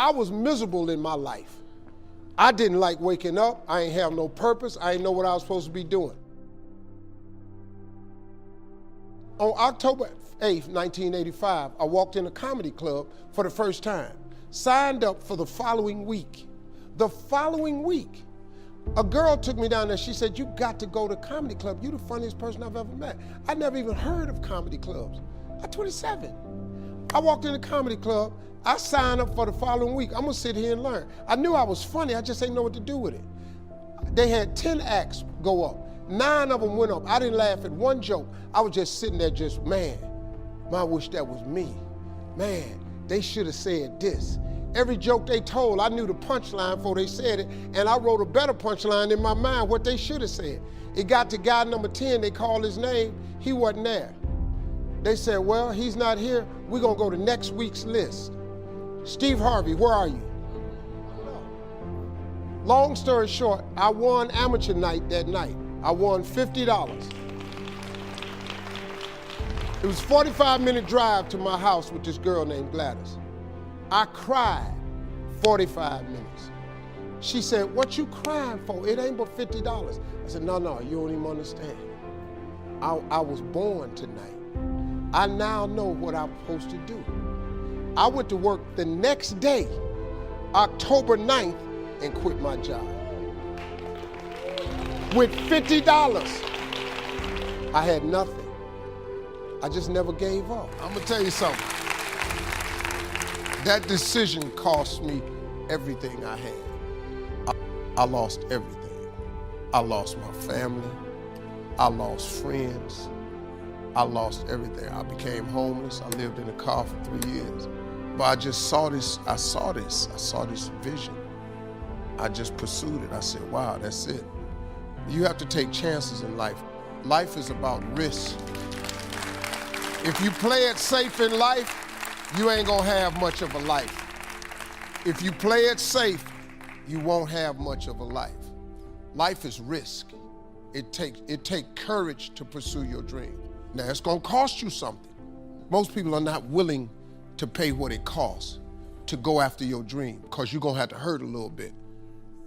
I was miserable in my life. I didn't like waking up. I ain't have no purpose. I ain't know what I was supposed to be doing. On October 8th, 1985, I walked in a comedy club for the first time. Signed up for the following week. The following week, a girl took me down there. She said, "You got to go to comedy club. You're the funniest person I've ever met." I never even heard of comedy clubs. I'm 27. I walked in the comedy club. I signed up for the following week. I'm gonna sit here and learn. I knew I was funny. I just didn't know what to do with it. They had 10 acts go up. 9 of them went up. I didn't laugh at one joke. I was just sitting there just, man, I wish that was me. Man, they should have said this. Every joke they told, I knew the punchline before they said it, and I wrote a better punchline in my mind, what they should have said. It got to guy number 10, they called his name, he wasn't there. They said, well, he's not here, we're gonna go to next week's list. Steve Harvey, where are you? Long story short, I won amateur night that night. I won $50. It was a 45-minute drive to my house with this girl named Gladys. I cried 45 minutes. She said, "What you crying for? It ain't but $50. I said, no, you don't even understand. I was born tonight. I now know what I'm supposed to do. I went to work the next day, October 9th, and quit my job. With $50, I had nothing. I just never gave up. I'm gonna tell you something. That decision cost me everything I had. I lost everything. I lost my family. I lost friends. I lost everything. I became homeless. I lived in a car for 3 years. But I just saw this, I saw this vision. I just pursued it. I said, wow, that's it. You have to take chances in life. Life is about risk. If you play it safe in life, you ain't gonna have much of a life. If you play it safe, you won't have much of a life. Life is risk. It takes courage to pursue your dream. Now, it's gonna cost you something. Most people are not willing to pay what it costs to go after your dream, because you're gonna have to hurt a little bit.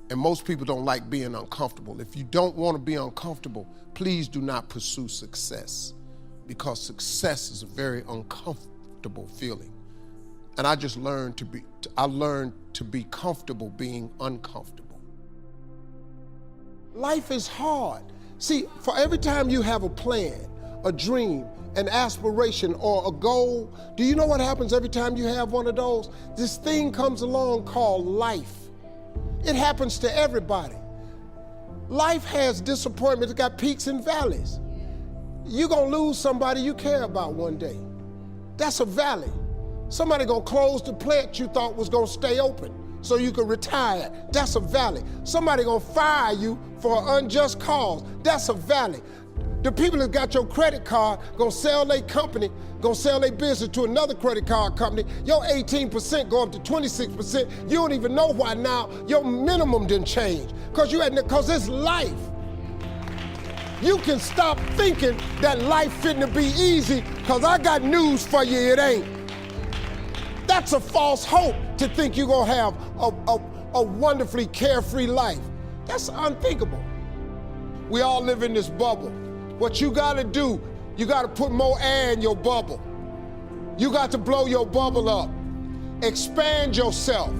And most people don't like being uncomfortable. If you don't wanna be uncomfortable, please do not pursue success, because success is a very uncomfortable feeling. And I just learned to be comfortable being uncomfortable. Life is hard. See, for every time you have a plan, a dream, an aspiration, or a goal, do you know what happens every time you have one of those? This thing comes along called life. It happens to everybody. Life has disappointment. It's got peaks and valleys. You're gonna lose somebody you care about one day. That's a valley. Somebody gonna close the plant you thought was gonna stay open so you could retire. That's a valley. Somebody gonna fire you for an unjust cause. That's a valley. The people that got your credit card gonna sell their company, gonna sell their business to another credit card company. Your 18% go up to 26%. You don't even know why now your minimum didn't change. Cause it's life. You can stop thinking that life fitting to be easy, cause I got news for you, it ain't. That's a false hope to think you're gonna have a wonderfully carefree life. That's unthinkable. We all live in this bubble. What you gotta do, you gotta put more air in your bubble. You got to blow your bubble up. Expand yourself.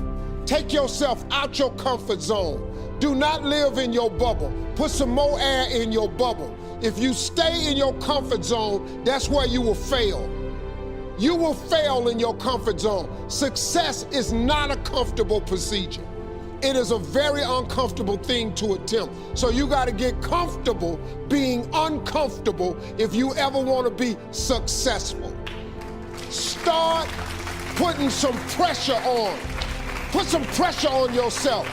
Take yourself out your comfort zone. Do not live in your bubble. Put some more air in your bubble. If you stay in your comfort zone, that's where you will fail. You will fail in your comfort zone. Success is not a comfortable procedure. It is a very uncomfortable thing to attempt. So you got to get comfortable being uncomfortable if you ever want to be successful. Start putting some pressure on. Put some pressure on yourself.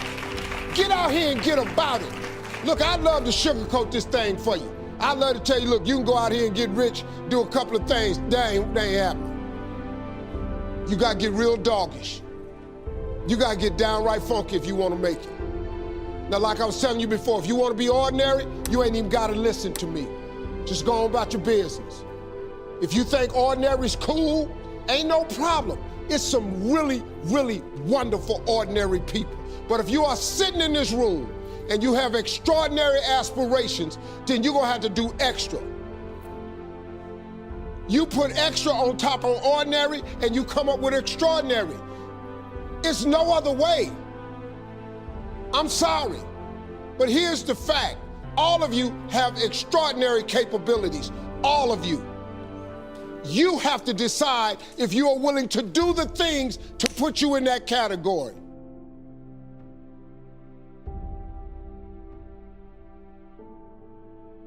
Get out here and get about it. Look, I'd love to sugarcoat this thing for you. I'd love to tell you, look, you can go out here and get rich, do a couple of things. That ain't happening. You got to get real doggish. You got to get downright funky if you want to make it. Now, like I was telling you before, if you want to be ordinary, you ain't even got to listen to me. Just go on about your business. If you think ordinary is cool, ain't no problem. It's some really, really wonderful, ordinary people. But if you are sitting in this room and you have extraordinary aspirations, then you're gonna have to do extra. You put extra on top of ordinary and you come up with extraordinary. It's no other way. I'm sorry, but here's the fact. All of you have extraordinary capabilities, all of you. You have to decide if you are willing to do the things to put you in that category.